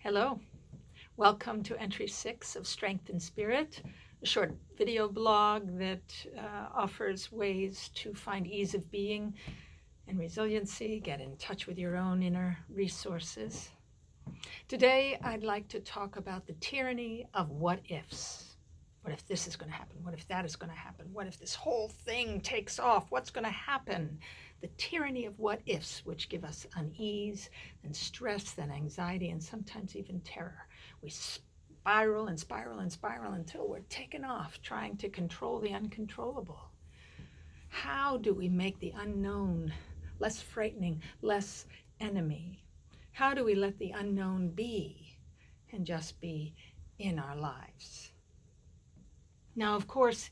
Hello, welcome to Entry 6 of Strength and Spirit, a short video blog that offers ways to find ease of being and resiliency, get in touch with your own inner resources. Today, I'd like to talk about the tyranny of what ifs. What if this is going to happen? What if that is going to happen? What if this whole thing takes off? What's going to happen? The tyranny of what ifs, which give us unease and stress and anxiety and sometimes even terror. We spiral and spiral and spiral until we're taken off trying to control the uncontrollable. How do we make the unknown less frightening, less enemy? How do we let the unknown be and just be in our lives? Now, of course,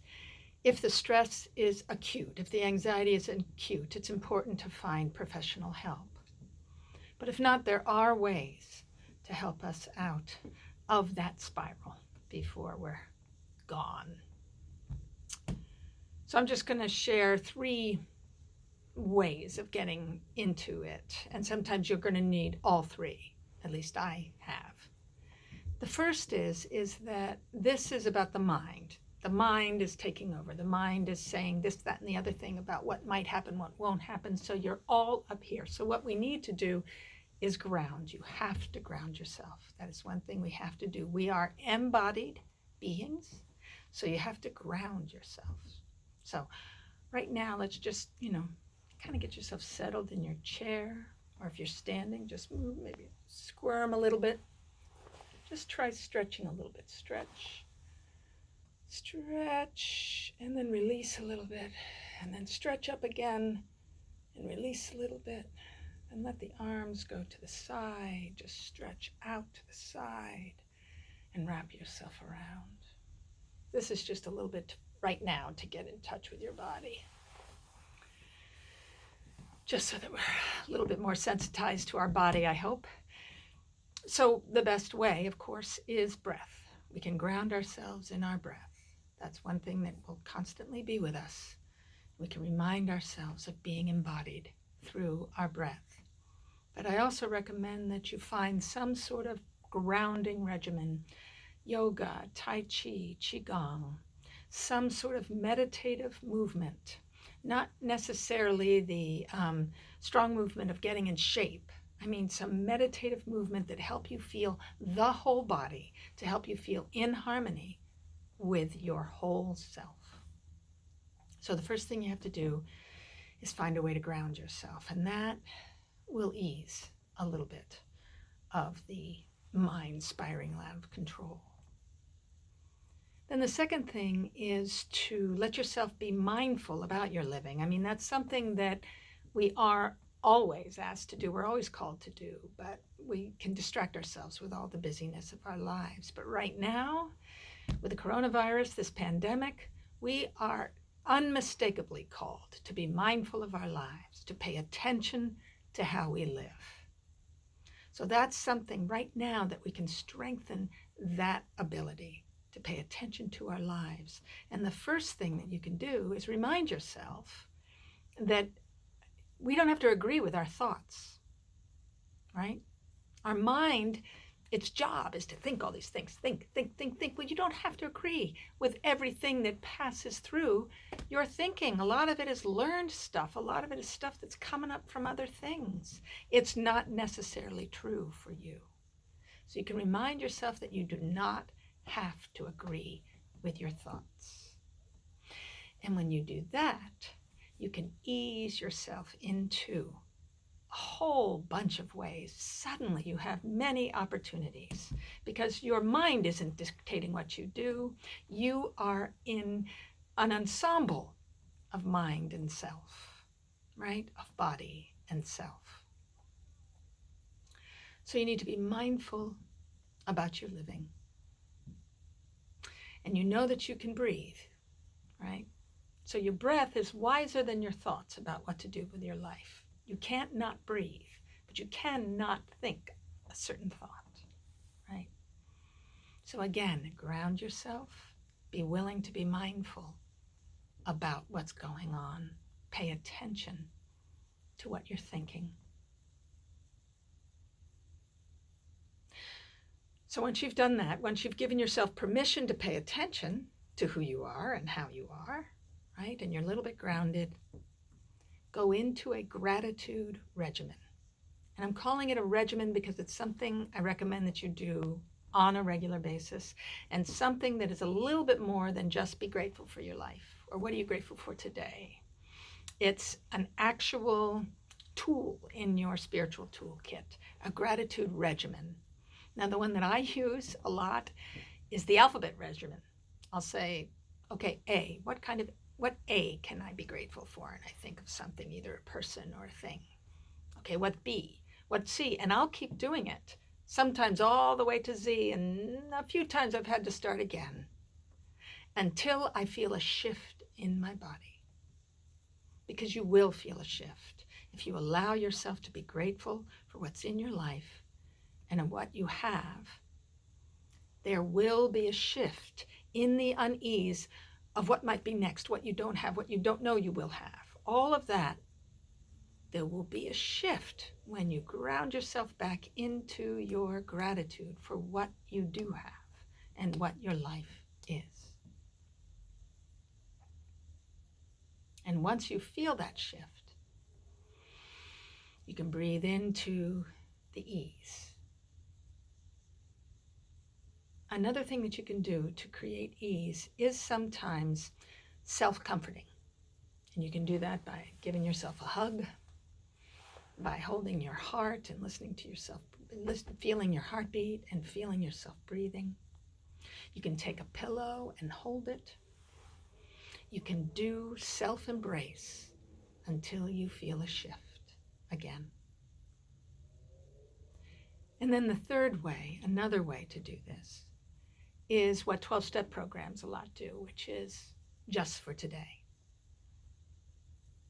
if the stress is acute, if the anxiety is acute, it's important to find professional help. But if not, there are ways to help us out of that spiral before we're gone. So I'm just going to share 3 ways of getting into it. And sometimes you're going to need all 3. At least I have. The first is that this is about the mind. The mind is taking over. The mind is saying this, that, and the other thing about what might happen, what won't happen. So you're all up here. So what we need to do is ground. You have to ground yourself. That is one thing we have to do. We are embodied beings, so you have to ground yourself. So right now, let's just, kind of get yourself settled in your chair, or if you're standing, just move, maybe squirm a little bit. Just try stretching a little bit. Stretch, and then release a little bit, and then stretch up again, and release a little bit, and let the arms go to the side. Just stretch out to the side, and wrap yourself around. This is just a little bit right now to get in touch with your body, just so that we're a little bit more sensitized to our body, I hope. So the best way, of course, is breath. We can ground ourselves in our breath. That's one thing that will constantly be with us. We can remind ourselves of being embodied through our breath. But I also recommend that you find some sort of grounding regimen, yoga, tai chi, qigong, some sort of meditative movement, not necessarily the strong movement of getting in shape. I mean, some meditative movement that help you feel the whole body, to help you feel in harmony with your whole self. So the first thing you have to do is find a way to ground yourself, and that will ease a little bit of the mind spiraling out of control. Then the second thing is to let yourself be mindful about your living. I mean, that's something that we are always asked to do. We're always called to do, but we can distract ourselves with all the busyness of our lives. But right now, with the coronavirus, this pandemic, we are unmistakably called to be mindful of our lives, to pay attention to how we live. So that's something right now that we can strengthen that ability to pay attention to our lives. And the first thing that you can do is remind yourself that we don't have to agree with our thoughts, right? Our mind, its job is to think all these things. Think. Well, you don't have to agree with everything that passes through your thinking. A lot of it is learned stuff. A lot of it is stuff that's coming up from other things. It's not necessarily true for you. So you can remind yourself that you do not have to agree with your thoughts. And when you do that, you can ease yourself into a whole bunch of ways. Suddenly you have many opportunities because your mind isn't dictating what you do. You are in an ensemble of mind and self, right? Of body and self. So you need to be mindful about your living. And you know that you can breathe, right? So your breath is wiser than your thoughts about what to do with your life. You can't not breathe, but you can not think a certain thought, right? So again, ground yourself. Be willing to be mindful about what's going on. Pay attention to what you're thinking. So once you've done that, once you've given yourself permission to pay attention to who you are and how you are, right, and you're a little bit grounded, go into a gratitude regimen. And I'm calling it a regimen because it's something I recommend that you do on a regular basis, and something that is a little bit more than just be grateful for your life or what are you grateful for today. It's an actual tool in your spiritual toolkit, a gratitude regimen. Now, the one that I use a lot is the alphabet regimen. I'll say, okay, A, what A can I be grateful for? And I think of something, either a person or a thing. Okay, what B? What C? And I'll keep doing it, sometimes all the way to Z, and a few times I've had to start again until I feel a shift in my body. Because you will feel a shift if you allow yourself to be grateful for what's in your life and what you have. There will be a shift in the unease of what might be next, what you don't have, what you don't know you will have. All of that, there will be a shift when you ground yourself back into your gratitude for what you do have and what your life is. And once you feel that shift, you can breathe into the ease. Another thing that you can do to create ease is sometimes self-comforting. And you can do that by giving yourself a hug, by holding your heart and listening to yourself, feeling your heartbeat and feeling yourself breathing. You can take a pillow and hold it. You can do self-embrace until you feel a shift again. And then the third way, another way to do this, is what 12-step programs a lot do, which is just for today.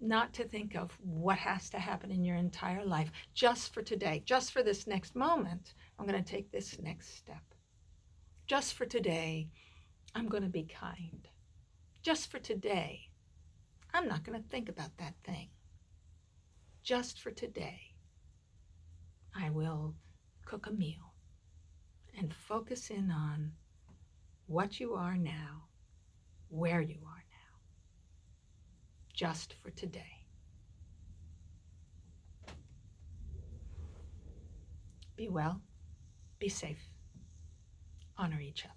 Not to think of what has to happen in your entire life, just for today, just for this next moment, I'm going to take this next step. Just for today, I'm going to be kind. Just for today, I'm not going to think about that thing. Just for today, I will cook a meal and focus in on what you are now, where you are now. Just for today. Be well, be safe, honor each other.